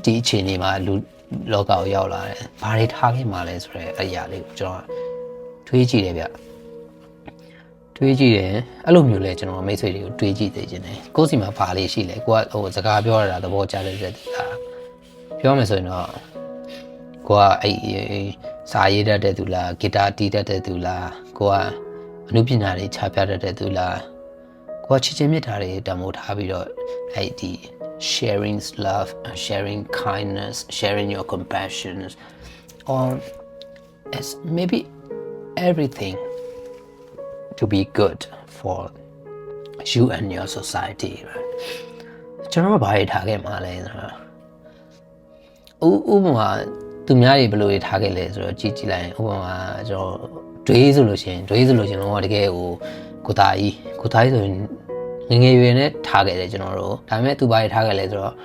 ဒီအခြေအနေမှာလူလောကကိုရောက်လာတယ်ဘာတွေထားခဲ့မှလဲဆိုတော့အရာလေးကိုကျွန်တော်တွေးကြည့်တယ်ဗျတွေးကြည့်တယ်အဲ့လိုမျိုးလဲကျွန်တော်မိတ်ဆွေတွေကိုတွေးကြည့်သေးခြင်းတယ်ကိုယ့်စီမှာဘာလေးရှိလဲကိုကဟိုစကားပြောရတာသဘောကျတဲ့တဲ့ပြောမယ်ဆိုရင်တော့ကိုကအဲ့စာရေးတတ်တဲ့သူလားဂီတာတီးတတ်တဲ့သူလားကိုကအနုပညာတွေချပြတတ်တဲ့သူလားကိုကချစ်ချင်းမြတ်တာတွေတမိုးထားပြီးတော့အဲ့ဒီ sharing love sharing kindness sharing your compassion or as maybe everything to be good for you and your society right ကျွန်တော်ဘာတွေထားခဲ့မှာလဲဆိုတော့ဥပမာသူများတွေဘယ်လိုတွေထားခဲ့လဲဆိုတော့ကြည့်လိုက်ဥပမာကျွန်တော်တွေးဆိုလို့ရှိရင်တော့တကယ်ဟိုကိုသားကြီးဆိုရင်ငယ်ရွယ်နဲ့ထားခဲ့တယ်ကျွန်တော်တို့ဒါပေမဲ့သူဘာတွေထားခဲ့လဲဆိုတော့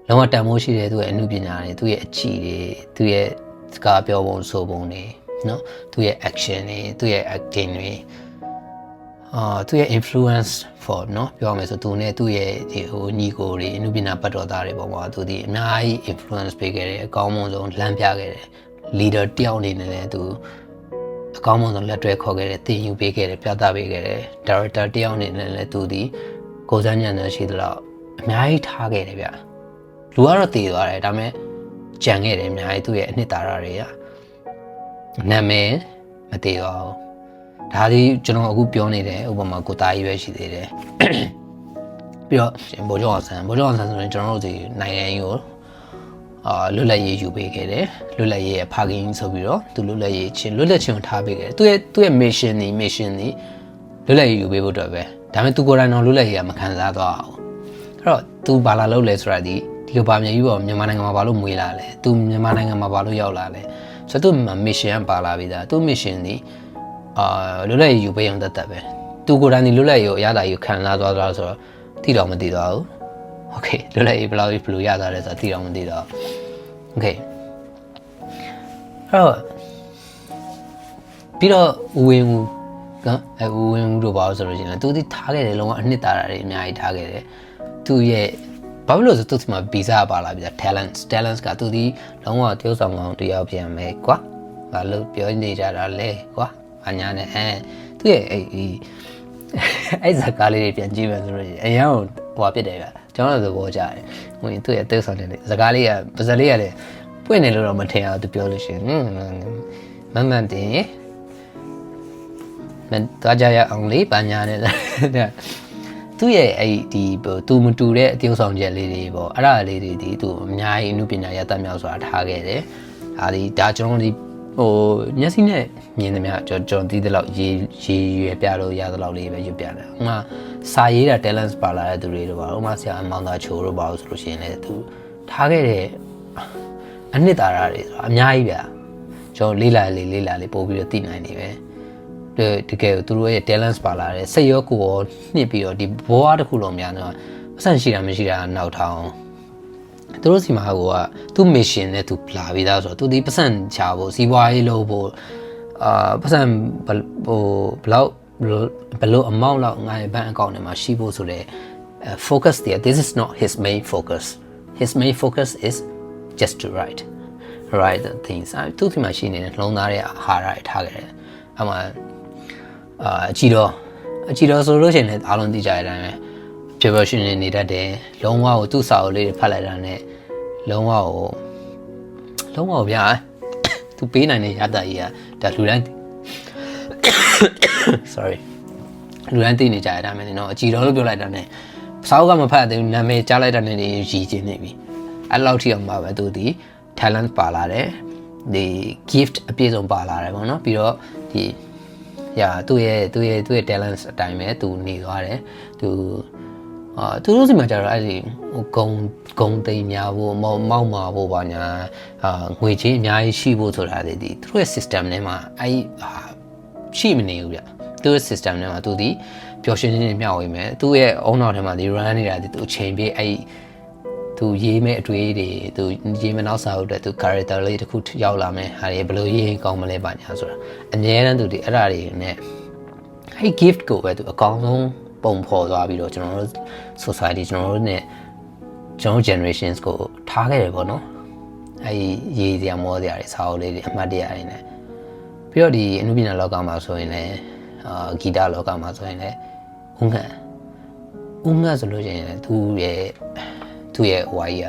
လုံးဝတန်ဖိုးရှိတယ်သူရဲ့အမှုပညာတွေသူရဲ့အချီတွေသူရဲ့စကားပြောပုံဆိုပုံတွေနော်သူရဲ့ action တွေသူရဲ့ acting တွေသူရဲ့ influence for နော်ပြောရမယ်ဆိုသူနဲ့သူရဲ့ဒီဟိုညီကိုတွေအမှုပညာပတ်တော်သားတွေပေါ့ကွာသူဒီအများကြီး influence ပေးခဲ့တယ်အကောင်းဆုံးလမ်းပြခဲ့တယ် leader တယောက်အနေနဲ့လည်းသူအကောင်းဆုံးလက်တွဲခေါ်ခဲ့တယ်တင်ယူပေးခဲ့တယ်ပြသပေးခဲ့တယ် director တယောက်အနေနဲ့လည်းသူဒီကိုယ်စားညံ့တဲ့ရှိသလောက်အများကြီးထားခဲ့တယ်ဗျလူကတော့တည်သွားတယ်ဒါပေမဲ့ကြံခဲ့တယ်အများကြီးသူ့ရဲ့အနှစ်သာရတွေကနာမည်မတည်သွားဘူးဒါဒီကျွန်တော်အခုပြောနေတယ်ဥပမာကိုသားကြီးပဲရှိသေးတယ်ပြီးတော့ဗိုလ်ချုပ်အောင်ဆန်းဆိုရင်ကျွန်တော်တို့ဒီနိုင်ငံကြီးကိုလွတ်လပ်ရေးယူပေးခဲ့တယ်လွတ်လပ်ရေးရဲ့ဖခင်ဆိုပြီးတော့သူလွတ်လပ်ရေးချင်းကိုထားပေးခဲ့တယ်သူ့ရဲ့ mission ဒီလွတ်လပ်ရေးယူပေးဖို့အတွက်ပဲဒါပေမဲ့သူကိုယ်တိုင်တော့လွတ်လပ်ရေးကမခံစားသွားအောင်အဲ့တော့သူဘာလာလုပ်လဲဆိုတာဒီလိုပါမြေကြီးပေါ့မြန်မာနိုင်ငံမှာဘာလို့မွေးလာလဲသူမြန်မာနိုင်ငံမှာဘာလို့ရောက်လာလဲဆိုတော့သူ mission ပါလာပြီသားသူ mission ဒီလွတ်လပ်ရေးယူပေးအောင်တတ်ပဲသူကိုယ်တိုင်ဒီလွတ်လပ်ရေးကိုအရသာကြီးခံစားသွားတာဆိုတော့တိတော့မသိသွားဘူးโอเคလွတ်လပ်ရေးဘယ်လိုရသွားလဲဆိုတော့တိတော့မသိတော့โอเคအဲ့တော့ပြီးတော့ဦးဝင်းဦးဦးဝင်းဦးတို့ဘာလို့ဆိုလို့ရှိရင်သူဒီထားခဲ့တယ်လုံးဝအနှစ်သာရတွေအများကြီးထားခဲ့တယ်သူရဲ့ဘာလို့လဲဆိုသူ့မှာဗီဇပါလာပြီ talents ကသူဒီလုံးဝတယောက်ဆောင်ကောင်းတယောက်ပြန်မယ်ကွာဘာလို့ပြောနေကြတာလဲကွာအညာနဲ့သူရဲ့အဲ့ဇာကားလေးတွေပြန်ကြည့်မယ်ဆိုလို့ရှိရင်အရင်ကဟိုဖြစ်တယ်ကကျွန်တော်တို့သဘောကျတယ်ဟိုသူ့ရဲ့တဲဆောင်တဲ့ဇာကားလေးကပါဇက်လေးကလည်းပွင့်နေလို့တော့မထင်အောင်သူပြောလို့ရှိရင်မန်တင်မန်သွားကြရအောင်လေးပါညာနဲ့သူ့ရဲ့အဲ့ဒီသူမတူတဲ့အtiêuဆောင်ချက်လေးတွေပေါ့အဲ့ဒါလေးတွေဒီသူအများကြီးအမှုပညာရတတ်မြောက်ဆိုတာထားခဲ့တယ်ဒါကျွန်တော်ဒီဟိုမျက်စိနဲ့မြင်သမျှကျွန်တော်ဒီလောက်ရေးရွယ်ပြလို့ရသလောက်လေးပဲရွပြတယ်ဥမာစာရေးတာ talents ပါလာတဲ့သူတွေတော့ပါဥမာဆရာအမောင်သားချိုတို့ပါလို့ဆိုလို့ရှိရင်လည်းသူထားခဲ့တဲ့အနှစ်သာရတွေဆိုတာအများကြီးဗျာကျွန်တော်လေးလာလေးပို့ပြီးတော့သိနိုင်နေပဲတကယ်သူတို့ရဲ့ talents ပါလာတယ်စိတ်ရောကိုယ်ရောနှိပ်ပြီးတော့ဒီဘဝတစ်ခုလုံးများတော့အဆန့်ရှိတာမရှိတာနောက်ထောင်သူတို့စီမှာကသူ့ mission နဲ့သူလာပြီးသားဆိုတော့သူဒီပတ်စံချဖို့စီးပွားရေးလုပ်ဖို့ပတ်စံဟိုဘလို့အမောက်လောက်ငါ့ရဲ့ဘဏ်အကောင့်ထဲမှာရှိဖို့ဆိုတဲ့ focus there this is not his main focus is just to write the things သူဒီမှာရှိနေတဲ့လုံးသားတဲ့အာဟာရတွေထားခဲ့တယ်အမှအကြည့်တော့ဆိုလို့ရှိရင်လည်းအားလုံးသိကြတဲ့အတိုင်းပဲပျော်ပျော်ရွှင်ရွှင်နေတတ်တယ်လုံးဝကိုသူ့စာအုပ်လေးတွေဖတ်လိုက်တာနဲ့လုံးဝကိုဗျာသူပေးနိုင်တဲ့ရတာကြီးကဒါလူတိုင်း sorry လူတိုင်းသိနေကြတဲ့အတိုင်းပဲနော်အကြည့်တော့လို့ပြောလိုက်တာနဲ့စာအုပ်ကမဖတ်သေးဘူးနာမည်ကြားလိုက်တာနဲ့ရည်ချင်းနေပြီအဲ့လောက်ထိအောင်ပါပဲသူဒီ talent ပါလာတယ်ဒီ gift အပြည့်စုံပါလာတယ်ပေါ့နော်ပြီးတော့ဒီသူ့ရဲ့ talents အတိုင်းပဲသူနေသွားတယ်သူတို့စီမှာကျတော့အဲ့ဒီဟိုဂုံသိမ်းများဖို့မောက်မာဖို့ပါညာငွေချင်းအများကြီးရှိဖို့ဆိုတာဒီသူတို့ရဲ့ system ထဲမှာအဲ့ရှိမနေဘူးဗျသူ့ရဲ့ system ထဲမှာသူဒီပျော်ရွှင်နေမျှဝေမယ်သူ့ရဲ့အုံနောက်ထဲမှာဒီ run နေတာဒီသူအချိန်ပြေးအဲ့သူရေးမဲ့အတွေ့အတွေသူရေးမနောက်စာအုပ်တဲ့သူ character လေးတစ်ခုရောက်လာမယ်ဟာဘယ်လိုရေးကောင်းမလဲပါညာဆိုတာအများအားသူဒီအဲ့ဒါတွေနဲ့အဲ့ gift ကိုပဲသူအကောင်းဆုံးပုံဖော်သွားပြီးတော့ကျွန်တော်တို့ society ကျွန်တော်တို့ ਨੇ ကျွန်တော် generations ကိုထားခဲ့တယ်ပေါ့နော်အဲဒီရေးစရာမောစရာတွေစာအုပ်လေးတွေအမှတ်တရတွေနဲ့ပြီးတော့ဒီအနုပညာလောကမှာဆိုရင်လည်းဂီတလောကမှာဆိုရင်လည်းဦးငှက်ဆိုလို့ရှိရင်သူ့ရဲ့ဟိုကြီးက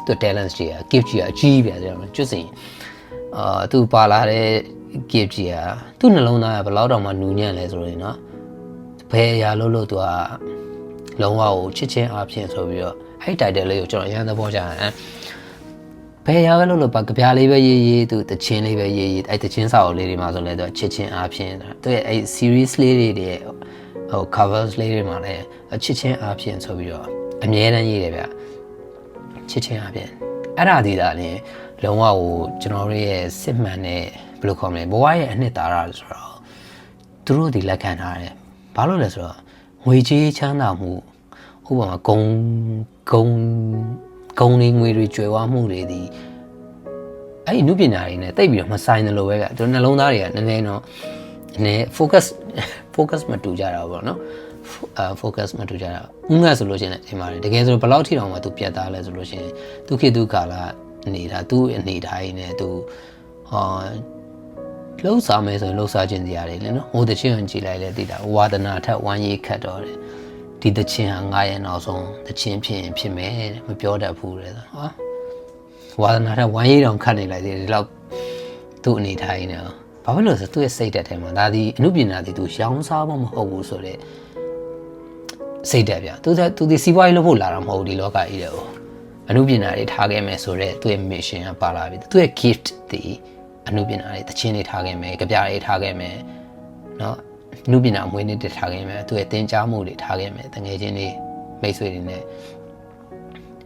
သူ talents ကြီးက gift ကြီးကအကြီးပြတယ်ကျွတ်စင်သူပါလာတဲ့ gift ကြီးကသူ့နှလုံးသားကဘယ်လောက်တောင်မှနူးညံ့လဲဆိုရင်နော်ဘယ်အရာလို့သူကလုံးဝကိုချစ်ချင်းအားဖြင့်ဆိုပြီးတော့အဲ့ title လေးကိုကျွန်တော်အရင်သဘောကျတယ်ဘယ်အရာပဲလို့ပါကြပြားလေးပဲရေးသူတချင်းလေးပဲရေးအဲ့တချင်းစာအုပ်လေးတွေမှာဆိုလဲသူချစ်ချင်းအားဖြင့်သူရဲ့အဲ့ series လေးတွေဟို covers လေးတွေမှာလည်းချစ်ချင်းအားဖြင့်ဆိုပြီးတော့အမြဲတမ်းရေးတယ်ဗျချစ်ချင်းအားဖြင့်အဲ့ဒါဒီသာလင်းလုံးဝကိုကျွန်တော်တို့ရဲ့စစ်မှန်တဲ့ဘယ်လိုခေါ်မလဲဘဝရဲ့အနှစ်သာရဆိုတော့သူတို့ဒီလက်ခံထားတယ်ဘာလို့လဲဆိုတော့ငွေကြေးချမ်းသာမှုဥပမာဂုံနေငွေတွေကျွေဝမှုတွေဒီအဲ့ဒီနုပညာတွေနဲ့တိတ်ပြီးတော့မဆိုင်တယ်လို့ပဲကသူနှလုံးသားတွေကနည်းနည်းတော့focus မတူကြတာပေါ့နော်focus မတူကြတာဥငှက်ဆိုလို့ရှိရင်အိမ်မှာတကယ်ဆိုဘယ်လောက်ထိတောင်မှသူပြတ်သားလဲဆိုလို့ရှိရင်သူခေတ်သူကာလနေတာသူ့အနေထားရင်းနဲ့သူလှုပ်ရှားမယ်ဆိုရင်လှုပ်ရှားခြင်းစရာတွေလေနော်ဟိုတချင်းကြည့်လိုက်လဲသိတာဝါဒနာထက်ဝမ်းရေးခတ်တော့တယ်ဒီတချင်းဟာငါရဲ့နောက်ဆုံးတချင်းဖြစ်မယ်မပြောတတ်ဘူးလေဟာဝါဒနာထက်ဝမ်းရေးတောင်ခတ်နေလိုက်သေးတယ်ဒီလောက်သူ့အနေထားရင်းနဲ့ဘာဖြစ်လို့ဆိုသူ့ရဲ့စိတ်ဓာတ်ထဲမှာဒါဒီအနုပညာတွေသူရောင်းစားဖို့မဟုတ်ဘူးဆိုတော့စိတ်ဓာတ်ဗျသူဒီစီးပွားရေးလုပ်ဖို့လာတာမဟုတ်ဘူးဒီလောကကြီးတဲ့အနုပညာတွေထားခဲ့မယ်ဆိုတော့သူ့ရဲ့ mission ကပါလာပြီသူ့ရဲ့ gift ဒီအနုပညာတွေတခြင်းတွေထားခဲ့မယ်ကြပြတွေထားခဲ့မယ်เนาะအနုပညာအမွေးနေ့တွေထားခဲ့မယ်သူ့ရဲ့သင်ကြားမှုတွေထားခဲ့မယ်တငယ်ချင်းတွေမိတ်ဆွေတွေနဲ့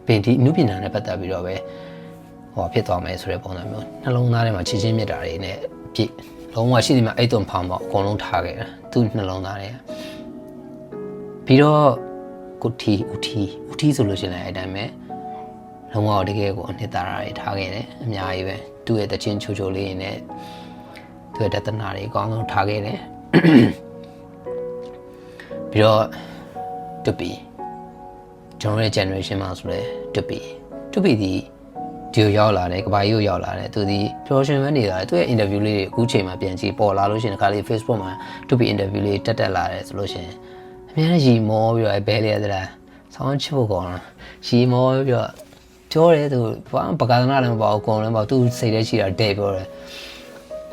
ပြင်ဒီအနုပညာနဲ့ပတ်သက်ပြီးတော့ပဲဟောဖြစ်သွားမယ်ဆိုတဲ့ပုံစံမျိုးနှလုံးသားထဲမှာချစ်ချင်းမြတ်တာတွေနဲ့ပြည့်လုံးဝရှိသမျှအိတ်သွန်ဖောင်းပေါ့အကုန်လုံးထားခဲ့တာသူ့နှလုံးသားထဲပြီးတော့ကိုထီဦးထီဆိုလို့ရှိရင်အဲ့တိုင်းပဲလုံးဝတကယ်ကိုအနှစ်သာရတွေထားခဲ့တယ်အများကြီးပဲသူ့ရဲ့တချင်းချိုလေးနဲ့သူ့ရဲ့တနာတွေအကောင်းဆုံးထားခဲ့တယ်ပြီးတော့တူပီကျွန်တော်ရဲ့ generation မှာဆိုလဲတူပီဒီရောက်လာတယ်ကဘာကြီးကိုရောက်လာတယ်သူဒီပျော်ရွှင်ပဲနေတာသူ့ရဲ့ interview လေးတွေအခုချိန်မှာပြန်ကြည့်ပေါ်လာလို့ရှိရင်ဒီခါလေး Facebook မှာတူပီ interview လေးတက်လာတယ်ဆိုလို့ရှိရင်အများကြီးရီမောပြီးတော့ဘဲလေးရသလားဆောင်းချဖို့ကောင်းရီမောပြီးတော့ပြောတယ်သူဘာပကာသနာလည်းမပေါ့အကုန်လည်းပေါ့သူစိတ်ထဲရှိတာတဲ့ပြောတယ်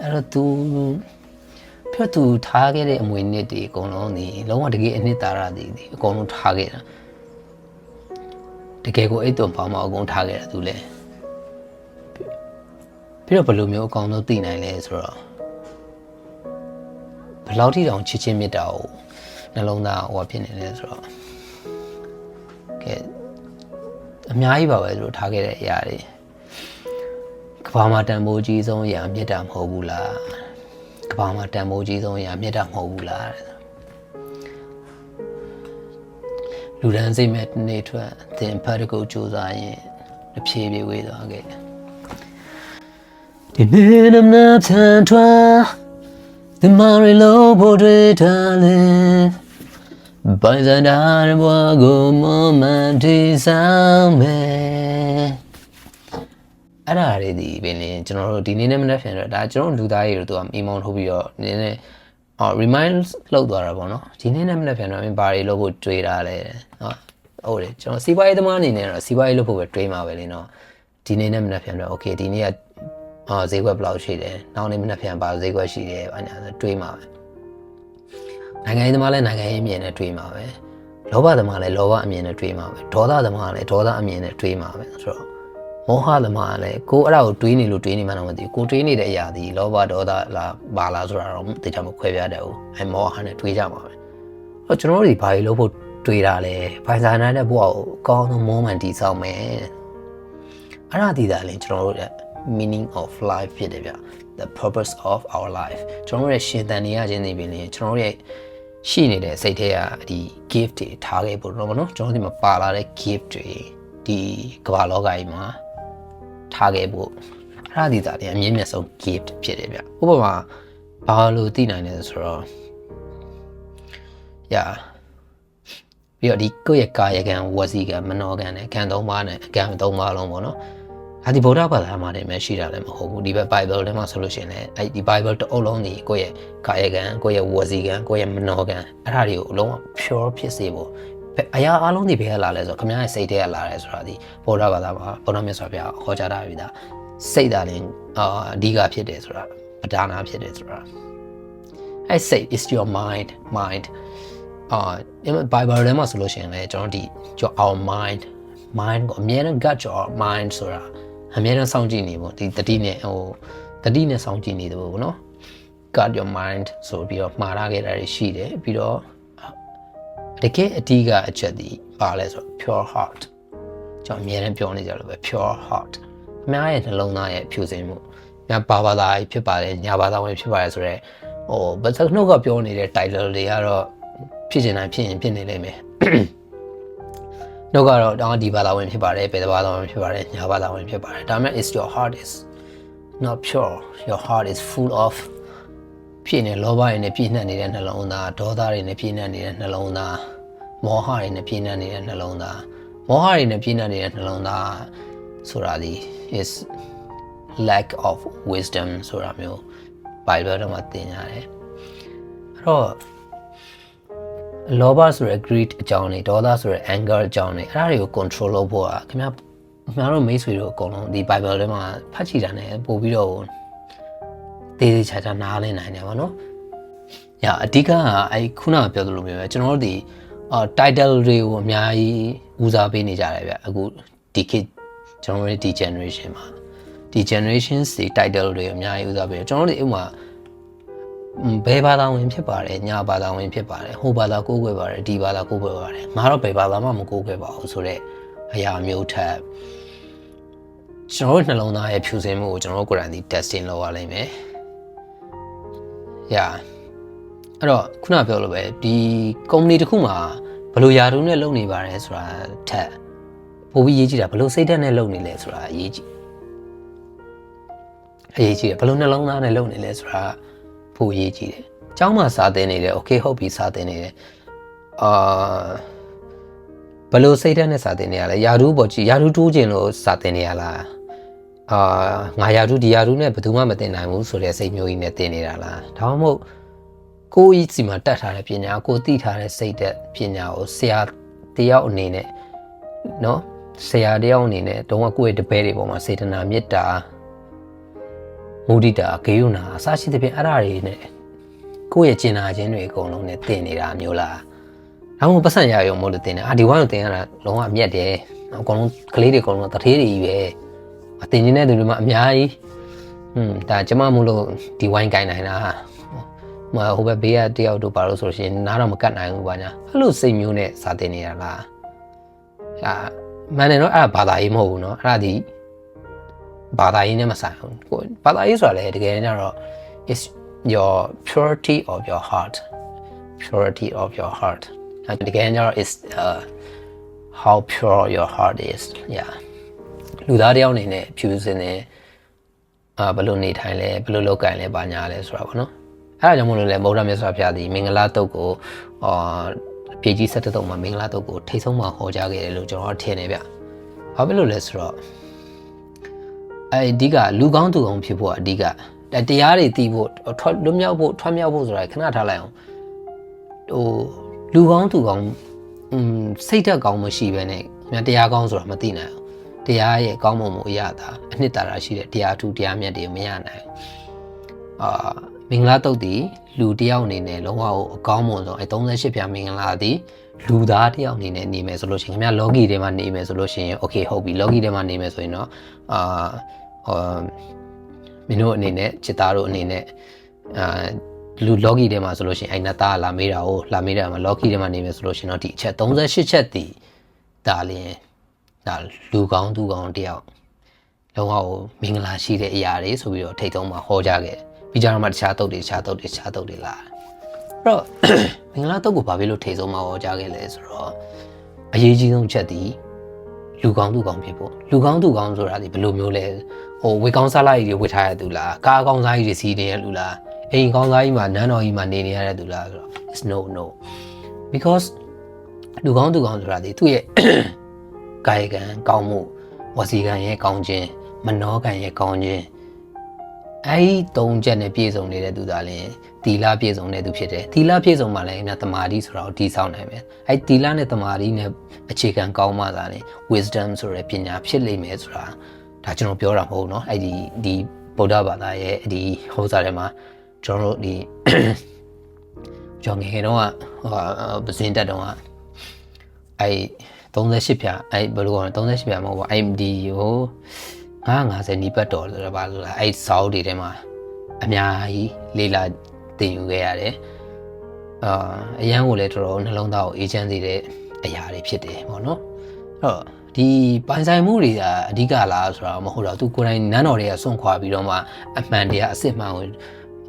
အဲ့တော့သူထားခဲ့တဲ့အမွေနှစ်တွေအကုန်လုံးဒီလုံးဝတကယ်အနှစ်သာရတွေဒီအကုန်လုံးထားခဲ့တာတကယ်ကိုအိတ်သွန်ပေါင်းမအကုန်ထားခဲ့တာသူလည်းပြီးတော့ဘယ်လိုမျိုးအကောင်ဆုံးသိနိုင်လဲဆိုတော့ဘယ်လောက်ထိတောင်ချစ်ချင်းမြတ်တာကိုနှလုံးသားဟောဖြစ်နေလဲဆိုတော့ကဲအများကြီးပါပဲသူတို့ထားခဲ့တဲ့အရာတွေကဘာမှတန်ဖိုးကြီးဆုံးအရာမြတ်တာမဟုတ်ဘူးလားကဘာမှတန်ဖိုးကြီးဆုံးအရာမြတ်တာမဟုတ်ဘူးလားလူဒန်းစိတ်မဲ့နေထွက်သင်ဖတ်တကုတ်ကြိုးစားရင်တစ်ဖြည်းဖြည်းဝေးသွားခဲ့ဒီနေ့နမထန်ထွာဒီမာရီလိုပေါ်တွေထားလဲဘိုင်ဇာဒါရဘွားကိုမမန်တီဆောင်မယ်အဲ့ဒါတွေဒီပင်လေကျွန်တော်တို့ဒီနေ့နဲ့မနေ့ပြန်တော့ဒါကျွန်တော်လူသားတွေတို့ကအီမောင်ထုတ်ပြီးတော့နည်းနည်းremind လုပ်သွားတာပေါ့နော်ဒီနေ့နဲ့မနေ့ပြန်တော့ဘာတွေလုပ်ဖို့တွေးတာလဲဟုတ်တယ်ကျွန်တော်စီးပွားရေးသမားအနေနဲ့တော့စီးပွားရေးလုပ်ဖို့ပဲတွေးမှာပဲလေနော်ဒီနေ့နဲ့မနေ့ပြန်တော့ okay ဒီနေ့ကဈေးကွက်ဘယ်လောက်ရှိတယ်နောက်နေ့မနေ့ပြန်ပါဈေးကွက်ရှိတယ်ဘာညာဆိုတွေးမှာပဲနိုင်ငံရေးသမားလည်းနိုင်ငံရေးအမြင်နဲ့တွေးမှာပဲလောဘသမားလည်းလောဘအမြင်နဲ့တွေးမှာပဲဒေါသသမားလည်းဒေါသအမြင်နဲ့တွေးမှာပဲဆိုတော့မောဟသမားလည်းကိုအဲ့ဒါကိုတွေးနေလို့တွေးနေမှတော့မသိဘူးကိုတွေးနေတဲ့အရာဒီလောဘဒေါသလားဘာလားဆိုတာတော့သိချင်မခွဲပြတတ်ဘူးအဲမောဟနဲ့တွေးကြမှာပဲအဲ့ကျွန်တော်တို့ဒီဘာကြီးလို့ဖို့တွေးတာလဲဘိုင်ဇာနာတဲ့ဘဝကိုအကောင်းဆုံးမောမှန်တည်ဆောက်မယ်အဲ့ဒါဒီတာလည်းကျွန်တော်တို့ meaning of life ဖြစ်တယ်ဗျ the purpose of our life ကျွန်တော်တို့ရဲ့ရှင်သန်နေရခြင်းတွေပြင်လေကျွန်တော်တို့ရဲ့ရှိနေတဲ့စိတ်ထဲကဒီ gift တွေထားခဲ့ဖို့တော့ဗောနော်ကျွန်တော်ဒီမှာပါလာတဲ့ gift တွေဒီကမ္ဘာလောကကြီးမှာထားခဲ့ဖို့အဲ့ဒါဒီတာလည်းအမြင့်မြတ်ဆုံး gift ဖြစ်တယ်ဗျဥပမာဘာလို့သိနိုင်လဲဆိုတော့ ပြီးတော့ဒီကိုယ့်ရဲ့ကာယကံဝစီကံမနောကံနဲ့ကံ၃ပါးနဲ့ကံ၃ပါးလုံးပေါ့နော်ဒီဗုဒ္ဓဘာသာမှာနေမရှိတာလည်းမဟုတ်ဘူးဒီဘက် Bible ထဲမှာဆိုလို့ရှိရင်လည်းဒီ Bible တစ်အုပ်လုံးကြီးကိုယ့်ရဲ့ကာယကံကိုယ့်ရဲ့ဝစီကံကိုယ့်ရဲ့မနောကံအဲ့ဒါတွေကိုအလုံးဝ pure ဖြစ်စေဖို့အရာအလုံးဒီဘယ်ကလာလဲဆိုတော့ခင်ဗျားရဲ့စိတ်ထဲကလာတယ်ဆိုတာဒီဗုဒ္ဓဘာသာမှာဘုရားမြတ်စွာဘုရားခေါ်ကြတာပြီဒါစိတ်ဓာတ်ရင်အဓိကဖြစ်တယ်ဆိုတာပဓာနာဖြစ်တယ်ဆိုတာအဲ့စိတ် is your mind Bible ထဲမှာဆိုလို့ရှိရင်လည်းကျွန်တော်ဒီ our mind ကိုအမြဲတမ်း gut your mind ဆိုတာအမြဲတမ်းစောင့်ကြည့်နေပေါ့ဒီတတိနဲ့တတိနဲ့စောင့်ကြည့်နေတယ်ပေါ့နော် gut your mind ဆိုပြီးတော့မှားထားခဲ့တာရှိတယ်ပြီးတော့တကယ်အဓိကအချက်ဒီပါလဲဆိုတော့ pure heart ကျွန်တော်အမြဲတမ်းပြောနေကြလို့ပဲ pure heart အများရဲ့နှလုံးသားရဲ့ဖြူစင်မှုညာဘာသာကြီးဖြစ်ပါတယ်ညာဘာသာဝင်ဖြစ်ပါတယ်ဆိုတော့ဘာသာနှုတ်ကပြောနေတဲ့ title တွေကတော့ဖြစ်ချင်တိုင်းဖြစ်ရင်ဖြစ်နေလိမ့်မယ်နှုတ်ကတော့ဒီဘာသာဝင်ဖြစ်ပါတယ်ဘယ်ဘာသာဝင်ဖြစ်ပါတယ်ညာဘာသာဝင်ဖြစ်ပါတယ်ဒါပေမဲ့ is your heart is not pure your heart is full of ဖြစ်နေလောဘတွေနဲ့ပြည့်နှက်နေတဲ့နှလုံးသားဒေါသတွေနဲ့ပြည့်နှက်နေတဲ့နှလုံးသားမောဟတွေနဲ့ပြည့်နှက်နေတဲ့နှလုံးသားမောဟတွေနဲ့ပြည့်နှက်နေတဲ့နှလုံးသားဆိုတာဒီ is lack of wisdom ဆိုတာမျိုး Bible ထဲမှာသင်ရတယ်အဲ့တော့လောဘဆိုရယ် greed အကြောင်းတွေဒေါသဆိုရယ် anger အကြောင်းတွေအဲ့ဒါတွေကို control လုပ်ဖို့ခင်ဗျားတို့မိတ်ဆွေတို့အကုန်လုံးဒီ Bible ထဲမှာဖတ်ကြည့်တာ ਨੇ ပို့ပြီးတော့သေးသေးချာချာနားလည်နိုင်တယ်ဗောနော်။အဓိကအဲ့ခုနကပြောသလိုမျိုးပဲကျွန်တော်တို့ဒီ title တွေကိုအများကြီးဦးစားပေးနေကြတယ်ဗျအခုဒီ kid ကျွန်တော်တို့ဒီ generation မှာဒီ generation စီ title တွေအများကြီးဦးစားပေးကျွန်တော်တို့ဒီဥမာဘယ်ဘာသာဝင်ဖြစ်ပါတယ်ညာဘာသာဝင်ဖြစ်ပါတယ်ဟိုဘာသာကိုးကွယ်ပါတယ်ဒီဘာသာကိုးကွယ်ပါတယ်ငါတော့ဘယ်ဘာသာမှမကိုးကွယ်ပါဘူးဆိုတော့အရာမျိုးထက်ကျွန်တော်တို့နှလုံးသားရဲ့ဖြူစင်မှုကိုကျွန်တော်တို့ကိုယ်တိုင်ဒီ testing လုပ်ရလိမ့်မယ်အဲ့တော့ခုနပြောလို့ပဲဒီ company တစ်ခုမှာဘယ်လိုယာတုံးနဲ့လုပ်နေပါတယ်ဆိုတာထက်ပိုပြီးရေးကြည့်တာဘယ်လိုစိတ်ဓာတ်နဲ့လုပ်နေလဲဆိုတာအရေးကြီးတယ်ဘယ်လိုနှလုံးသားနဲ့လုပ်နေလဲဆိုတာပိုရေးကြည့်တယ်။ကျောင်းမှာစာသင်နေတယ် okay ဟုတ်ပြီစာသင်နေတယ်ဘယ်လိုစိတ်ဓာတ်နဲ့စာသင်နေရလဲယာရုပေါ်ကြည့်ယာရုတိုးခြင်းလို့စာသင်နေရလားငါယာရုဒီယာရုနဲ့ဘယ်သူမှမသင်နိုင်ဘူးဆိုတဲ့စိတ်မျိုးကြီးနဲ့သင်နေတာလားဒါမှမဟုတ်ကိုယ့်ဤစီမှာတတ်ထားတဲ့ပညာကိုသိထားတဲ့စိတ်ဓာတ်ပညာကိုဆရာတယောက်အနေနဲ့နော်ဆရာတယောက်အနေနဲ့တုံးကကိုယ့်ရဲ့တပည့်တွေပေါ်မှာစေတနာမေတ္တာမုဒိတာဂေယုဏအစရှိသဖြင့်အဲ့ဒါတွေနဲ့ကိုယ့်ရဲ့ကျင်နာခြင်းတွေအကုန်လုံးနဲ့သင်နေတာမျိုးလား။ဒါမှမဟုတ်ပတ်စံရရုံမို့လို့သင်တယ်။ဒီဝိုင်းကိုသင်ရတာလုံးဝအမြတ်တယ်။အကုန်လုံးကလေးတွေအကုန်လုံးတထေးတွေကြီးပဲ။သင်ခြင်းတဲ့သူတွေမှအများကြီးဒါကျမမို့လို့ဒီဝိုင်းကိုင်းနိုင်တာဟိုဘက်ဘေးကတယောက်တို့ပါလို့ဆိုလို့ရှိရင်နားတော့မကတ်နိုင်ဘူးပါညာ။အဲ့လိုစိတ်မျိုးနဲ့စာသင်နေတာလား။မှန်တယ်နော်အဲ့ဒါဘာသာရေးမဟုတ်ဘူးနော်။အဲ့ဒါဒီဘာသာရေးနဲ့မဆိုင်ဘူးကိုဘာသာရေးဆိုတာလေတကယ်ကြတော့ is your purity of your heart တကယ်ကြတော့ is how pure your heart is လူသားတယောက်အနေနဲ့ဖြူစင်နေဘယ်လိုနေထိုင်လဲဘယ်လိုလုပ်ကိုင်လဲဘာညာလဲဆိုတာပေါ့နော်အဲ့ဒါကြောင့်မို့လို့လေဗုဒ္ဓမြတ်စွာဘုရားဒီမင်္ဂလာတုတ်ကိုပြေကြီး73တုတ်မှာမင်္ဂလာတုတ်ကိုထိတ်ဆုံးမှာဟောကြားခဲ့တယ်လို့ကျွန်တော်ထင်နေဗျဘာဖြစ်လို့လဲဆိုတော့အဓိကလူကောင်းသူကောင်းဖြစ်ဖို့အဓိကတရားတွေသိဖို့လွတ်မြောက်ဖို့ထွက်မြောက်ဖို့ဆိုတာခဏထားလိုက်အောင်လူကောင်းသူကောင်းစိတ်ဓာတ်ကောင်းမရှိဘဲနဲ့တရားကောင်းဆိုတာမသိနိုင်ဘူးတရားရဲ့ကောင်းမွန်မှုအရာသာအနှစ်သာရရှိတဲ့တရားထူးတရားမြတ်တွေမရနိုင်မင်္ဂလာတုတ်ဒီလူတယောက်အနေနဲ့လုံးဝအကောင်းမွန်ဆုံး38ပြမင်္ဂလာသည်လူသားတယောက်အနေနဲ့နေမယ်ဆိုလို့ရှိရင်ခင်ဗျာလောကီထဲမှာနေမယ်ဆိုလို့ရှိရင် okay ဟုတ်ပြီလောကီထဲမှာနေမယ်ဆိုရင်တော့မင်းတို့အနေနဲ့จิตသားတို့အနေနဲ့လူလောကီထဲမှာဆိုလို့ရှိရင်အဲ့နသားလာမေးတာမှာလောကီထဲမှာနေမယ်ဆိုလို့ရှိရင်တော့ဒီအချက်38ချက်တည်ဒါလင်းဒါလူကောင်းသူကောင်းတယောက်လုံးဝမင်္ဂလာရှိတဲ့အရာတွေဆိုပြီးတော့ထိတ်သုံးမှာဟောကြားခဲ့ပြီးကြတော့မှတခြားတုတ်တွေလာအဲ့တော့မင်္ဂလာတုတ်ကိုဘာဖြစ်လို့ထိတ်ဆုံးမှာဟောကြားခဲ့လဲဆိုတော့အရေးကြီးဆုံးချက်ဒီလူကောင်းသူကောင်းဖြစ်ဖို့လူကောင်းသူကောင်းဆိုတာဒီဘယ်လိုမျိုးလဲဝေကောင်းစားလိုက်တွေဝေထားရတဲ့သူလားကားကောင်းစားကြီးတွေစီးနေရလူလားအိမ်ကောင်းစားကြီးမှာနန်းတော်ကြီးမှာနေရတဲ့သူလားဆိုတော့ it's no because လူကောင်းဆိုတာဒီသူ့ရဲ့ကာယကံကောင်းမှုဝစီကံရဲ့ကောင်းခြင်းမနောကံရဲ့ကောင်းခြင်းအဲ့ဒီ၃ချက်နဲ့ပြည့်စုံနေတဲ့သူသာလျှင်သီလပြည့်စုံတဲ့သူဖြစ်တယ်သီလပြည့်စုံမှလည်းတမာတိဆိုတာကိုတည်ဆောက်နိုင်မယ်အဲ့သီလနဲ့တမာတိနဲ့အခြေခံကောင်းမှသာလျှင် wisdom ဆိုတဲ့ပညာဖြစ်လိမ့်မယ်ဆိုတာဒါကျွန်တော်ပြောတာမဟုတ်เนาะအဲ့ဒီဗုဒ္ဓဘာသာရဲ့ဒီဟောစာထဲမှာကျွန်တော်တို့ဒီကျွန်တော်ငယ်တော့ပစင်တက်တော့အဲ့38ဖြာအဲ့ဘယ်လိုခေါ်လဲ38ဖြာမဟုတ်ပါအဲ့ဒီဟို950နီးပတ်တော်ဆိုတာဘာလို့လဲအဲ့ဇောက်တွေထဲမှာအများကြီးလေးလာတင်ယူခဲ့ရတယ်အရန်ကိုလည်းတော်တော်နှလုံးသားကိုအေးချမ်းစေတဲ့အရာတွေဖြစ်တယ်ပေါ့နော်အဲ့တော့ဒီပိုင်ဆိုင်မှုတွေကအဓိကလားဆိုတာမဟုတ်တော့သူကိုယ်တိုင်နန်းတော်တွေကစွန့်ခွာပြီးတော့မှအမှန်တရားအစစ်မှန်ကို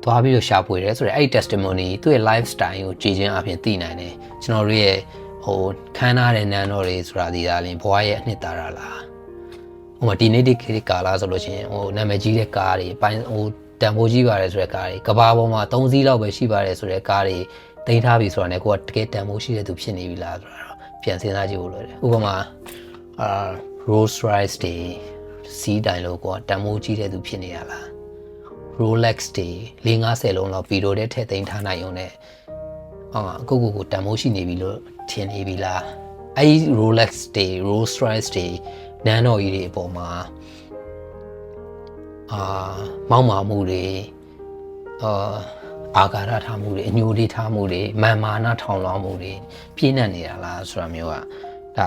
သွားပြီးတော့ရှာဖွေတယ်ဆိုတော့အဲ့ဒီ testimony သူ့ရဲ့ lifestyle ကိုကြည်ချင်းအပြင်သိနိုင်တယ်ကျွန်တော်တို့ရဲ့ဟိုခန်းနာတဲ့နန်းတော်တွေဆိုတာဒီသားလင်းဘဝရဲ့အနှစ်သာရလားဟိုမှာဒီနေ့ဒီခေတ်ကာလဆိုလို့ရှိရင်ဟိုနာမည်ကြီးတဲ့ကားတွေပိုင်းဟိုတန်ဖိုးကြီးပါတယ်ဆိုတဲ့ကားတွေကဘာပေါ်မှာ3စီးလောက်ပဲရှိပါတယ်ဆိုတဲ့ကားတွေတင်ထားပြီဆိုတာနဲ့ကိုကတကယ်တန်ဖိုးရှိတဲ့သူဖြစ်နေပြီလားဆိုတာတော့ပြန်စဉ်းစားကြည့်ဖို့လိုတယ်ဥပမာRolls Royce တွေစီးတိုင်လို့ကိုကတန်ဖိုးကြီးတဲ့သူဖြစ်နေရလား Rolex တွေ4-50လုံးလောက်ဗီဒီယိုထဲထည့်သိမ်းထားနိုင်ုံနဲ့ကိုတန်ဖိုးရှိနေပြီလို့ထင်နေပြီလားအဲ့ Rolex တွေ Rolls Royce တွေနန်းတော်ကြီးတွေအပေါ်မှာမောက်မာမှုတွေအာဃာတထားမှုတွေအညိုလေးထားမှုတွေမာမာနထောင်လွှားမှုတွေပြည့်နှက်နေတာလားဆိုတာမျိုးက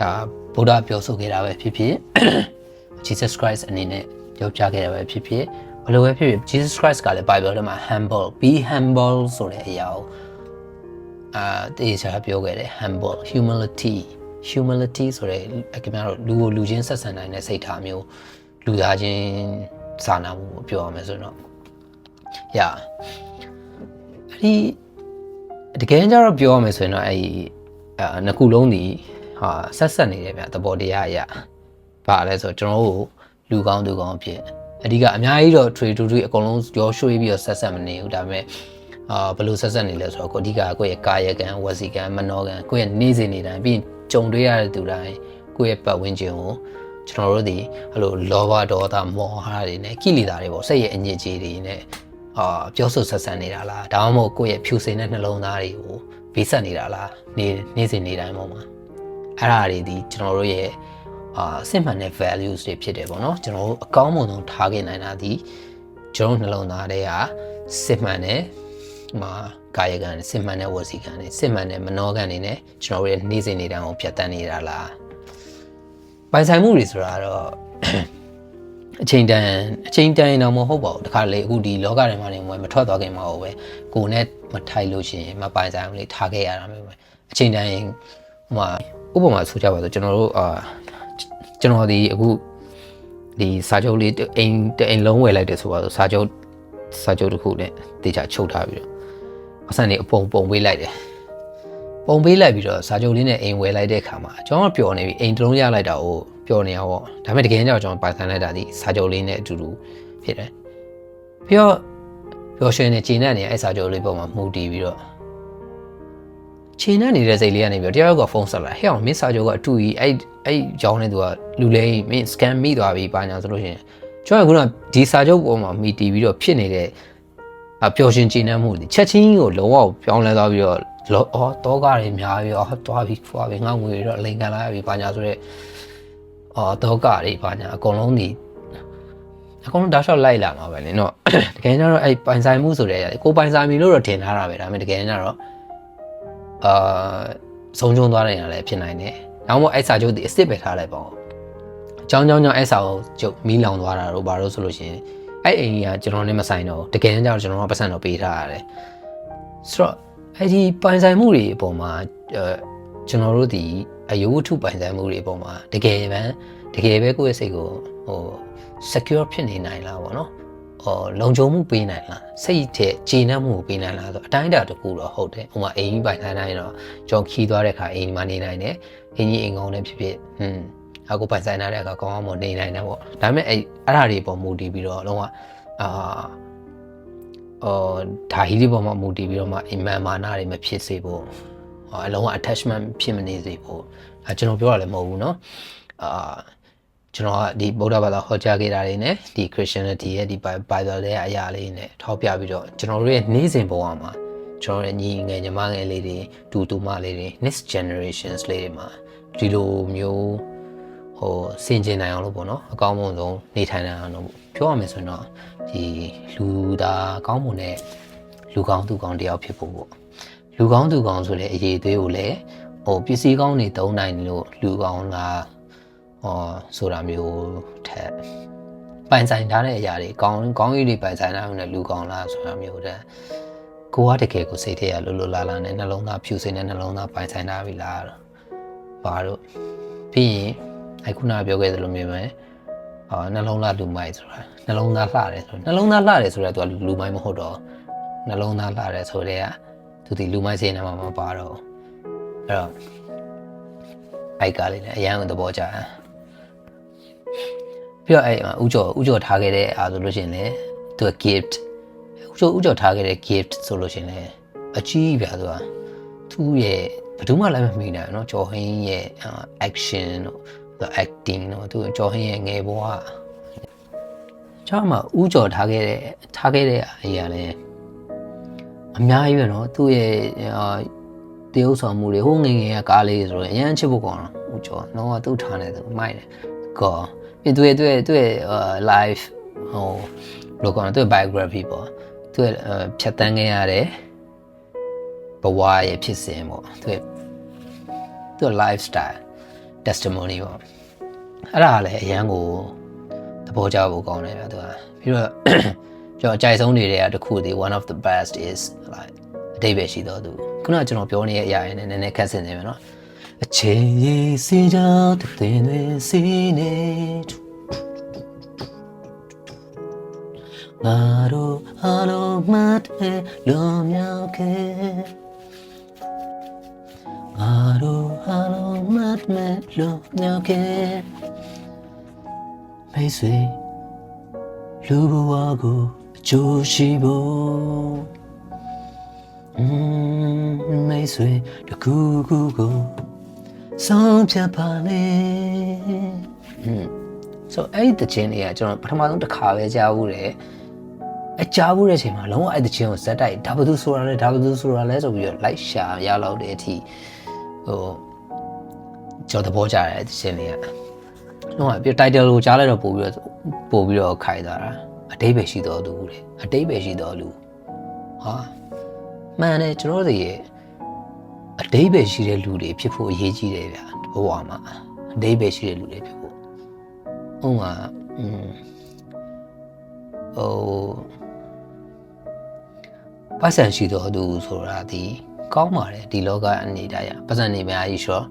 ဒါဗုဒ္ဓပြောဆိုခဲ့တာပဲဖြစ်ဖြစ် Jesus Christ အနေနဲ့ပြောပြခဲ့တာပဲဖြစ်ဖြစ်ဘယ်လိုပဲဖြစ်ဖြစ် Jesus Christ ကလည်း Bible ထဲမှာ be humble ဆိုတဲ့အရာကိုတေချာပြောခဲ့တယ် humble humility ဆိုတဲ့ခင်ဗျားတို့လူကိုလူချင်းဆက်ဆံနိုင်တဲ့စိတ်ထားမျိုးလူသားချင်းစာနာမှုကိုပြောရမယ်ဆိုတော့အဲ့ဒီတကယ်ကြတော့ပြောရမယ်ဆိုရင်တော့အဲ့ဒီနှစ်ခုလုံးဒီဆက်နေတယ်ဗျသဘောတရားအရာဘာလဲဆိုတော့ကျွန်တော်တို့လူကောင်းသူကောင်းဖြစ်အဓိကအများကြီးတော့ trade to trade အကုန်လုံးရောရွှေ့ပြီးတော့ဆက်မနေဘူးဒါပေမဲ့ဘယ်လိုဆက်နေလဲဆိုတော့အဓိကကိုယ့်ရဲ့ကာယကံဝစီကံမနောကံကိုယ့်ရဲ့နေ့စဉ်နေတိုင်းပြီးကြုံတွေ့ရတဲ့သူတိုင်းကိုယ့်ရဲ့ပတ်ဝန်းကျင်ကိုကျွန်တော်တို့ဒီအဲ့လိုလောဘဒေါသမောဟတွေနဲ့ကိလေသာတွေပေါ့စိတ်ရဲ့အညစ်အကြေးတွေနဲ့ပြောဆိုဆက်ဆံနေတာလားဒါမှမဟုတ်ကိုယ့်ရဲ့ဖြူစင်တဲ့နှလုံးသားတွေကိုဘေးဆက်နေတာလားနေ့စဉ်နေတိုင်းပေါ့မှာအဲ့ဒါတွေဒီကျွန်တော်တို့ရဲ့စစ်မှန်တဲ့ values တွေဖြစ်တယ်ပေါ့နော်ကျွန်တော်တို့အကောင်းဆုံးထားခဲ့နိုင်တာဒီကျွန်တော်နှလုံးသားတွေကစစ်မှန်တဲ့ကာယကံစစ်မှန်တဲ့ဝစီကံတွေစစ်မှန်တဲ့မနောကံတွေနဲ့ကျွန်တော်တို့ရဲ့နေ့စဉ်နေတိုင်းကိုဖြတ်တန်းနေတာလားပိုင်ဆိုင်မှုတွေဆိုတာတော့အချိန်တန်တော့မဟုတ်ပါဘူးတခါလေအခုဒီလောကထဲမှာနေမထွက်သွားခင်မှာပဲကိုယ်နဲ့မထိုက်လို့ရှိရင်မပိုင်ဆိုင်ဘူးလေထားခဲ့ရတာမျိုးပဲအချိန်တန်ဥပမာဆိုကြပါစို့ကျွန်တော်တို့ကျွန်တော်ဒီအခုဒီစာချုပ်လေးအိမ်လုံးဝယ်လိုက်တယ်ဆိုပါစို့စာချုပ်တစ်ခုနဲ့တေချာချုပ်ထားပြီးတော့အဆန်နေအပုံပေးလိုက်တယ်ပုံပေးလိုက်ပြီးတော့စာချုပ်လေးနဲ့အိမ်ဝယ်လိုက်တဲ့အခါမှာကျွန်တော်ပျော်နေပြီအိမ်တလုံးရလိုက်တာကိုပျော်နေရပေါ့ဒါပေမဲ့တကယ်ကြောင့်ကျွန်တော်ပိုင်ဆိုင်လိုက်တာဒီစာချုပ်လေးနဲ့အတူတူဖြစ်တယ်ပြီးတော့ပျော်ရွှင်နေချိန်နဲ့နေအဲ့စာချုပ်လေးပုံမှာမှုတည်ပြီးတော့ချိန်နဲ့နေတဲ့စိတ်လေးကနေပြီးတော့တယောက်ကဖုန်းဆက်လာဟဲ့အောင်မင်းစာချုပ်ကအတူကြီးအဲ့ကြောင်းနေသူကလူလေးမင်း scan မိသွားပြီပါညာဆိုလို့ရှိရင်ကျွန်တော်ကဒီစာချုပ်ပုံမှာမိတည်ပြီးတော့ဖြစ်နေတဲ့ပျော်ရွှင်ချိန်နဲ့မှုဒီချက်ချင်းကိုလုံးဝပြောင်းလဲသွားပြီးတော့တောကားတွေများပြီးသွားပြီးငါငွေတော့လိန်ကန်လာပြီပါညာဆိုတော့တောကားတွေပါညာအကုန်လုံးဓာတ်လျှောက်လိုက်လာမှာပဲလေနော်တကယ်ကျတော့အဲ့ပိုင်ဆိုင်မှုဆိုတဲ့ကိုပိုင်ဆိုင်ပြီလို့တော့ထင်ထားတာပဲဒါပေမဲ့တကယ်ကျတော့ဆုံးချုံသွားတဲ့နေရာလည်းဖြစ်နိုင်တယ်။နောက်မှအဲ့စာချုပ်ဒီအစ်စ်ပဲထားလိုက်ပါဦး။ကြောင်းအဲ့စာချုပ်မီးလောင်သွားတာတို့ဘာလို့ဆိုလို့ရှိရင်အဲ့အိမ်ကြီးကကျွန်တော်နဲ့မဆိုင်တော့တကယ်ကျတော့ကျွန်တော်ကပတ်စံတော့ပေးထားရတယ်။ဆိုတော့အဲ့ဒီပိုင်ဆိုင်မှုတွေအပေါ်မှာကျွန်တော်တို့ဒီအယုဝတ္ထုပိုင်ဆိုင်မှုတွေအပေါ်မှာတကယ်ပဲကိုယ့်ရဲ့စိတ်ကိုsecure ဖြစ်နေနိုင်လားပေါ့နော်လုံခြုံမှုပေးနိုင်လားစိတ်ထဲကျေနပ်မှုပေးနိုင်လားဆိုအတိုင်းအတာတစ်ခုတော့ဟုတ်တယ်ဥပမာအိမ်ကြီးပိုင်ဆိုင်နိုင်တော့ကျွန်တော်ခီးသွားတဲ့အခါအိမ်မှာနေနိုင်တယ်အိမ်ကြီးအိမ်ကောင်းလည်းဖြစ်အခုပိုင်ဆိုင်တဲ့အခါကောင်းအောင်နေနိုင်တယ်ပေါ့ဒါပေမဲ့အဲ့ဓာတွေပေါ်မူတည်ပြီးတော့လုံးဝဓာဟီတွေပေါ်မှာမူတည်ပြီးတော့မှအိမ်မာနာတွေမဖြစ်စေဖို့ အလုံးဝ attachment ဖြစ်မနေစေဖို့ကျွန်တော်ပြောရလည်းမဟုတ်ဘူးเนาะကျွန်တော်ကဒီဗုဒ္ဓဘာသာဟောကြားခဲ့တာတွေနဲ့ဒီ Christianity ရဲ့ဒီ Bible ရဲ့အရာလေးနဲ့ထောက်ပြပြီးတော့ကျွန်တော်တို့ရဲ့နေ့စဉ်ဘဝမှာကျွန်တော်ရဲ့ညီငယ်ညီမငယ်လေးတွေတူမလေးတွေ next generations လေးတွေမှာဒီလိုမျိုးစင်ကျင်နိုင်အောင်လို့ပေါ့နော်အကောင်းဆုံးနေထိုင်နိုင်အောင်လို့ပြောရမယ်ဆိုရင်တော့ဒီလူသားကောင်းမွန်တဲ့လူကောင်းသူကောင်းတယောက်ဖြစ်ဖို့ပေါ့လူကောင်းသူကောင်းဆိုတဲ့အရေးသေးကိုလည်းပစ္စည်းကောင်းတွေသုံးနိုင်လို့လူကောင်းလားဆိုတာမျိုးထက်ပိုင်ဆိုင်ထားတဲ့အရာတွေကောင်းကြီးတွေပိုင်ဆိုင်ထားတဲ့လူကောင်းလားဆိုတာမျိုးတဲ့ကိုကတကယ်ကိုစိတ်ထဲကလွတ်လာနဲ့နှလုံးသားဖြူစင်တဲ့နှလုံးသားပိုင်ဆိုင်ထားပြီလားဘာလို့ပြီးရင်ခုနပြောခဲ့သလိုမျိုးပဲနှလုံးသားလူမိုက်ဆိုတာနှလုံးသားလှတယ်ဆိုနှလုံးသားလှတယ်ဆိုတော့သူကလူမိုက်မဟုတ်တော့နှလုံးသားလှတယ်ဆိုတဲ့ကသူဒီလူမိုက်စိတ်နဲ့မှမပါတော့အဲ့တော့ကလေးနဲ့အရန်ကိုသဘောကျတယ်ပြီးတော့ဦးကျော်ထားခဲ့တဲ့အားဆိုလို့ရှိရင်လည်းသူက gift ဦးကျော်ထားခဲ့တဲ့ gift ဆိုလို့ရှိရင်လည်းအကြီးပြသူကသူ့ရဲ့ဘယ်သူမှလည်းမမိနိုင်ဘူးเนาะကျော်ဟင်းရဲ့ action တို့the acting တော့သူကျော်ဟင်းရဲ့ငယ်ဘဝကျွန်တော်မှဦးကျော်ထားခဲ့တဲ့အရာလည်းအများကြီးပဲเนาะသူ့ရဲ့တရုပ်ဆောင်မှုတွေဟိုငယ်ကကားလေးဆိုတော့အရန်ချစ်ဖို့ကောင်းတော့ဦးကျော်တော့သူ့ထားနေသူမိုက်တယ်ကောပြီးသူရဲ့ live ဘယ်လိုကောင်းသူ့ biography ပေါ့သူ့ဖြတ်တန်းခဲ့ရတဲ့ဘဝရဲ့ဖြစ်စဉ်ပေါ့သူ့ lifestyle testimony ပေါ့အဲ့ဒါလည်းအရန်ကိုသဘောကျဖို့ကောင်းတယ်ဗျသူကပြီးတော့ကျွန်တော်အကြိုက်ဆုံးတွေတဲ့တစ်ခုဒီ one of the best is like အတိတ်ပဲရှိတော့သူခုနကကျွန်တော်ပြောနေတဲ့အရာရင်းနဲ့နည်းနည်းခက်ဆင်နေမယ်နော်အချိန်ကြီးစီကြတဲ့တွင်စီနေငါတို့အလုံးမတ်လုံမြောက်ခဲ့ငါတို့အလုံးမတ်လုံမြောက်ခဲ့မိတ်ဆွေလူဘဝကိုအကျိုးရှိဖို့မိတ်ဆွေတကူကူကိုဆောင်ဖြတ်ပါလေဆိုအဲ့ဒီတခြင်းတွေကကျွန်တော်ပထမဆုံးတစ်ခါပဲကြားဘူးတယ်ကြားဘူးတဲ့အချိန်မှာလုံးဝအဲ့ဒီတခြင်းကိုဇက်တိုက်ဒါဘသူဆိုတာလဲဆိုပြီးတော့လိုက်ရှာရလောက်တဲ့အထိကျွန်တော်သဘောကျတယ်တခြင်းတွေကလုံးဝပြီး title ကိုကြားလိုက်တော့ပို့ပြီးတော့ခိုင်သွားတာအတိတ်ပဲရှိတော်သူတဲ့အတိတ်ပဲရှိတော်လူဟာမှန်တယ်ကျွန်တော်တို့ရဲ့အတိတ်ပဲရှိတဲ့လူတွေဖြစ်ဖို့အရေးကြီးတယ်ဗျာဘဝမှာအတိတ်ပဲရှိတဲ့လူတွေဖြစ်ဖို့ပတ်စံရှိတော်သူဆိုတာဒီကောင်းပါတယ်ဒီလောကအနေတိုင်းပတ်စံနေများကြီးဆိုတော့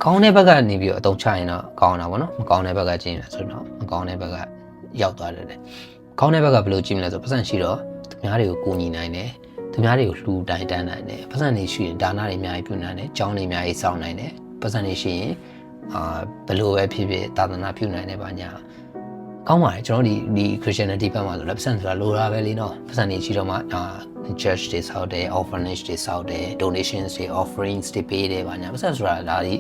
ကောင်းတဲ့ဘက်ကနေပြီးတော့အသုံးချရင်တော့ကောင်းတာပေါ့နော်မကောင်းတဲ့ဘက်ကကျင်းတယ်ဆိုတော့မကောင်းတဲ့ဘက်ကရောက်သွားတယ်ကောင်းတဲ့ဘက်ကဘယ်လိုကျင်းလဲဆိုပတ်စံရှိတော့သူများတွေကိုကူညီနိုင်တယ်သူများတွေကိုလှူတိုင်တန်းနိုင်တယ်ပတ်စံနေရှိရင်ဒါနတွေအများကြီးပြုနိုင်တယ်ကျောင်းတွေအများကြီးစောင့်နိုင်တယ်ပတ်စံနေရှိရင်ဘယ်လိုပဲဖြစ်ဖြစ်သာသနာပြုနိုင်တယ်ပါညာကောင်းပါတယ်ကျွန်တော်ဒီ Christianity ဘက်မှာဆိုလည်းပတ်စံဆိုတာလိုတာပဲလေနော်ပတ်စံနေရှိတော့မှchurch တွေဆောက်တယ် orphanage တွေဆောက်တယ် donations တွေ offerings တွေပေးတယ်ပါညာပတ်စံဆိုတာဒါဒီ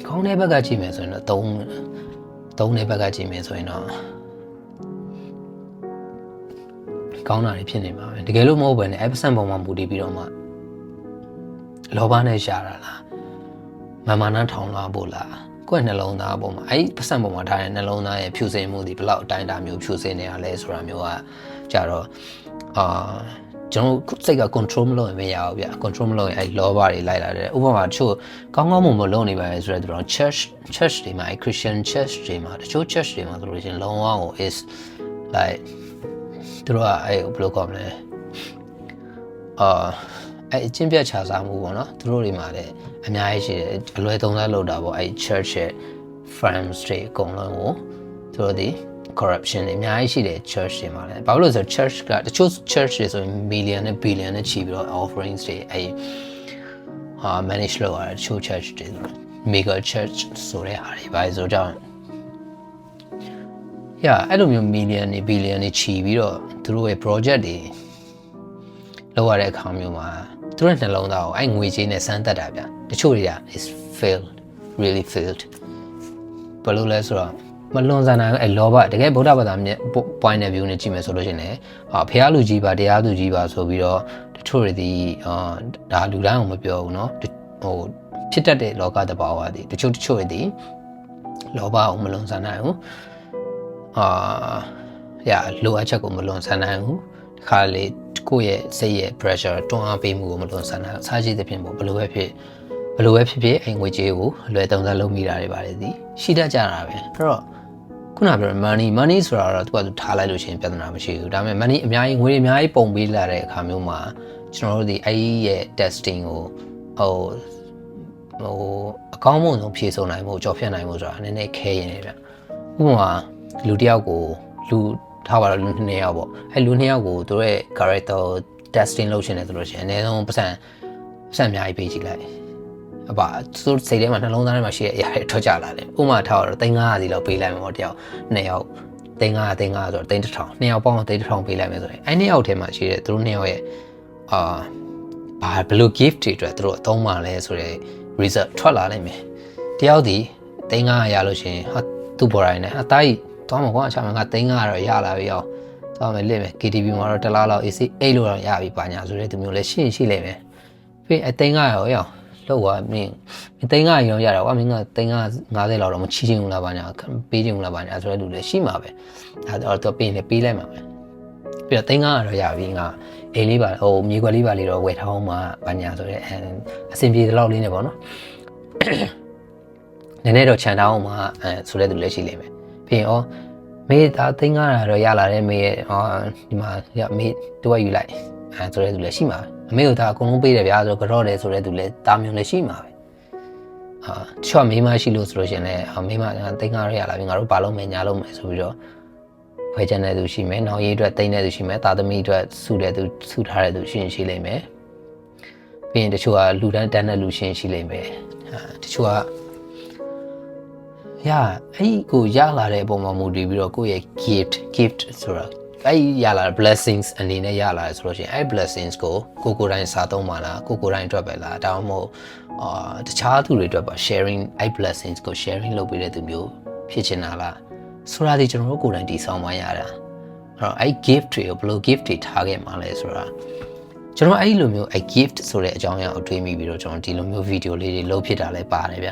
ကောင်းတဲ့ဘက်ကကြည့်မယ်ဆိုရင်တော့သုံးတဲ့ဘက်ကကြည့်မယ်ဆိုရင်တော့ကောင်းတာတွေဖြစ်နေမှာပဲတကယ်လို့မဟုတ်ဘဲနဲ့အဲ့ပတ်စံပုံမှာမူတည်ပြီးတော့မှလောဘနဲ့ရှာတာလားမာနထောင်လာဖို့လားကိုယ့်နှလုံးသားပုံမှာအဲ့ပတ်စံပုံမှာထားတဲ့နှလုံးသားရဲ့ဖြူစင်မှုဒီဘလောက်အတိုင်းအတာမျိုးဖြူစင်နေရလဲဆိုတာမျိုးကကြတော့ကျွန်တော်စိတ်က control မလုပ်ရင်မရဘူးဗျ control မလုပ်ရင်အဲ့လောဘတွေလိုက်လာတယ်ဥပမာတချို့ကောင်းမလုပ်နေပါလေဆိုတော့ church တွေမှာ Christian church တွေမှာတချို့ church တွေမှာဆိုလို့ရှိရင်လုံးဝကို is like သူတို့ကအဲ့ဘယ်လိုကောမလဲအဲ့အချင်းပြတ်ချစားမှုပေါ့နော်သူတို့တွေမှာလည်းအများကြီးရှိတယ်အလွယ်သုံးစားလုပ်တာပေါ့အဲ့ church ရဲ့ friends တွေအကုန်လုံးကိုသူတို့ဒီ corruption တွေအများကြီးရှိတယ် church တွေမှာလည်းဘာလို့လဲဆိုတော့ church ကတချို့ church တွေဆိုရင် million နဲ့ billion နဲ့ချီပြီးတော့ offerings တွေအဲ့manage လုပ်ရတဲ့တချို့ church တွေ mega church ဆိုတဲ့ဟာတွေဘာလို့ဆိုတော့အဲ့လိုမျိုး million နဲ့ billion နဲ့ချီပြီးတော့သူတို့ရဲ့ project တွေလုပ်ရတဲ့အခါမျိုးမှာ သူတို့နှလုံးသားကိုအဲ့ငွေကြေးနဲ့စမ်းတက်တာဗျတချို့တွေက is failed really failed ဘယ်လိုလဲဆိုတော့မလွန်ဆန်နိုင်အဲ့လောဘတကယ်ဗုဒ္ဓဘာသာမြတ် point of view နဲ့ကြည့်မယ်ဆိုလို့ရှိရင်လည်းဖះလူကြီးပါတရားသူကြီးပါဆိုပြီးတော့တချို့တွေဒီဒါလူတိုင်းကိုမပြောဘူးเนาะဟိုဖြစ်တတ်တဲ့လောကတဘာဝတွေတချို့တွေဒီလောဘကိုမလွန်ဆန်နိုင်ဘူးလိုအပ်ချက်ကိုမလွန်ဆန်နိုင်ဘူးဒီခါလေကိုယ့်ရဲ့စိတ်ရဲ့ pressure တွန်းအားပေးမှုကိုမလွန်ဆန်နိုင်စားကြည့်တဲ့ပြင်ပေါ့ဘယ်လိုပဲဖြစ်အဲ့ငွေကြေးကိုအလွယ်သုံးစားလုပ်မိတာတွေပါတယ်ဒီရှိတတ်ကြတာပဲအဲ့တော့ခုနပြော money ဆိုတာတော့သူကသူထားလိုက်လို့ရှိရင်ပြဿနာမရှိဘူးဒါပေမဲ့ money အများကြီးငွေအများကြီးပုံပေးလာတဲ့အခါမျိုးမှာကျွန်တော်တို့ဒီအဲ့ရဲ့ testing ကိုအကောင်းဆုံးဖြေဆုံးနိုင်မှုကြော်ဖြတ်နိုင်မှုဆိုတာနည်းနည်းခဲရင်လေဗျဥပမာလူတစ်ယောက်ကိုလူထားပါတော့လူ2ယောက်ပေါ့အဲ့လူ2ယောက်ကိုသူတို့ရဲ့ character testing လုပ်ရှင်တယ်ဆိုလို့ရှိရင်အနည်းဆုံးပတ်စံအများကြီးပေးကြည့်လိုက်အပါသူစိတ်ထဲမှာနှလုံးသားထဲမှာရှိတဲ့အရာတွေထွက်ကြလာတယ်ဥပမာထားတော့300စီလောက်ပေးလိုက်မယ်ပေါ့တယောက်2ယောက်300ဆိုတော့3000 2ယောက်ပေါင်း3000ပေးလိုက်မယ်ဆိုရင်အဲ့2ယောက်ထဲမှာရှိတဲ့သူတို့2ယောက်ရဲ့ဘယ်လို gift တွေအတွက်သူတို့အသုံးပါလဲဆိုတဲ့ result ထွက်လာနိုင်မယ်တယောက်ဒီ300ရလို့ရှိရင်ဟာသူ့ပေါ်တိုင်းနဲ့အသားကြီးသွားမှာကွာအချမ်းက300တော့ရလာပြီရောသွားမယ်လစ်မယ် KTV မှာတော့တစ်လားလောက် AC 8လို့တော့ရပြီပါညာဆိုတဲ့သူမျိုးလည်းရှိလိမ့်မယ်ပြီးအ300ရောလောက်သွားမင်း300ရောရတာကွာမင်းက350လောက်တော့မချီးချင်ဘူးလားပါညာပေးချင်ဘူးလားပါညာဆိုတဲ့လူလည်းရှိမှာပဲဒါတော့သူပေးလိုက်မှာပဲပြီးတော့300တော့ရပြီငါအိမ်လေးပါမြေခွက်လေးပါလေးတော့ဝယ်ထားအောင်မှာပါညာဆိုတဲ့အဆင်ပြေတဲ့လောက်လေးနဲ့ပေါ့နော်နည်းနည်းတော့ခြံထားအောင်မှာဆိုတဲ့သူလည်းရှိလိမ့်မယ်ပြီးရင်မေးသား300တော့ရလာတယ်မေးရဲ့ဒီမှာမေးတူယူလိုက်ဆိုတဲ့သူလည်းရှိမှာအမေကဒါအကုန်လုံးပေးတယ်ဗျာဆိုတော့ကြော့တယ်ဆိုတဲ့သူလည်းတာမျိုးလည်းရှိမှာပဲချော့မိမရှိလို့ဆိုလို့ရှင်လည်းမိမ300ရလာပြီငါတို့ဘာလုပ်မယ်ညာလုပ်မယ်ဆိုပြီးတော့ခွဲချင်တဲ့သူရှိမယ်နောက်ရေးအတွက်တင်တဲ့သူရှိမယ်တာသမီအတွက်စုတဲ့သူစုထားတဲ့သူရှိလိမ့်မယ်ပြီးရင်တချို့ကလူတန်းတန်းတဲ့လူရှိလိမ့်မယ်တချို့ကအဲ့ကိုရလာတဲ့အပေါ်မှာမူတည်ပြီးတော့ကိုယ့်ရဲ့ gift ဆိုတော့အဲ့ရလာတဲ့ blessings အနေနဲ့ရလာတယ်ဆိုလို့ရှိရင်အဲ့ blessings ကိုကိုယ်တိုင်စားသုံးပါလားကိုယ်တိုင်အတွက်ပဲလားဒါမှမဟုတ်တခြားသူတွေအတွက်ပါ sharing အဲ့ blessings ကို sharing လုပ်ပေးတဲ့သူမျိုးဖြစ်ချင်တာလားဆိုတာဒီကျွန်တော်တို့ကိုယ်တိုင်တည်ဆောင်မှရတာအဲ့တော့အဲ့ gift တွေကိုဘယ်လို gift တွေထားခဲ့မှာလဲဆိုတာကျွန်တော်အဲ့လိုမျိုးအဲ့ gift ဆိုတဲ့အကြောင်းအရာကိုတွေးမိပြီးတော့ကျွန်တော်ဒီလိုမျိုး video လေးတွေလုပ်ဖြစ်တာလည်းပါတယ်ဗျ